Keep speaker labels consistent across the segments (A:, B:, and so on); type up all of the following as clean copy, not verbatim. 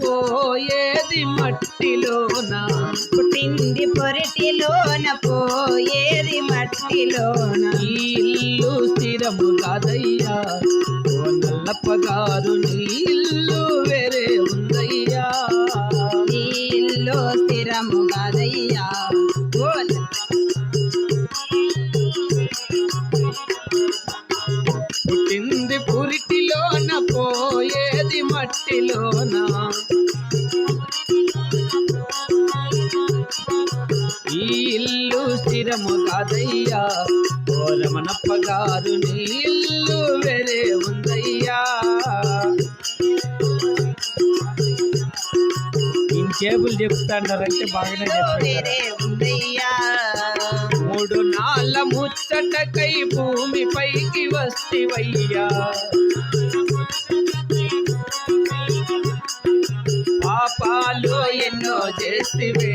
A: పోయేది మట్టిలోన,
B: పుట్టింది పొరిటిలోన పోయేది మట్టిలోన.
A: ఈ ఇల్లు స్థిరము కాదయ్యా ఓ నల్లప్ప గారు, నీ ఇల్లు వేరే ఉందయ్యా.
B: ఈ ఇల్లు స్థిరము కాదయ్యా ఓ
A: పుట్టింది పురిటిలోన పోయేది మట్టిలోన, ఈ ఇల్లు స్థిరము కాదయ్యా ఓ రమణప్ప గారు, నీ ఇల్లు వేరే ఉందయ్యా. ఇంకేబుల్ చెప్తాడారంటే బాగానే
B: వేరే ఉందయ్యా.
A: 3 నాళ్ళ ముచ్చటకై భూమిపైకి వస్తివయ్యా, పాపాలు ఎన్నో చేసివే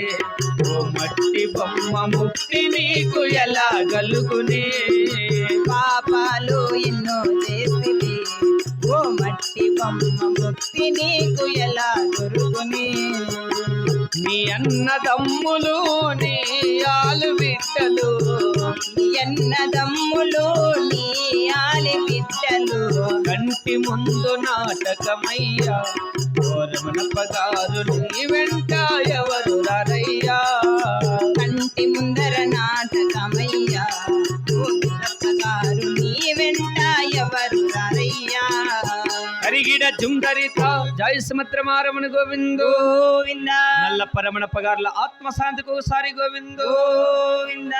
A: ఓ మట్టి బొమ్మ, ముక్తి నీకు ఎలా గలుగునే.
B: పాపాలు ఎన్నో చేసివి ఓ మట్టి బొమ్మ, ముక్తి నీకు ఎలా దొరుకుని.
A: నీ అన్నదమ్ములు నీ ఆలు బిడ్డలు,
B: నీ అన్నదమ్ములు నీ ఆలి బిడ్డలు
A: కంటి ముందు నాటకమయ్యా ఓ రమణప్ప గారు, నీ వెంట ఎవరు రారయ్యా.
B: కంటి ముందర నాటకమయ్యా ఓ వీరప్ప గారు, నీ వెంట ఎవరు రారయ్యా.
A: అరిగిడ జుందరిత జై సుమత్రమారమణ గోవిందో
B: గోవింద
A: నల్లప్ప రమణప్ప గారుల ఆత్మశాంతికి ఒకసారి గోవిందో.
B: గోవింద.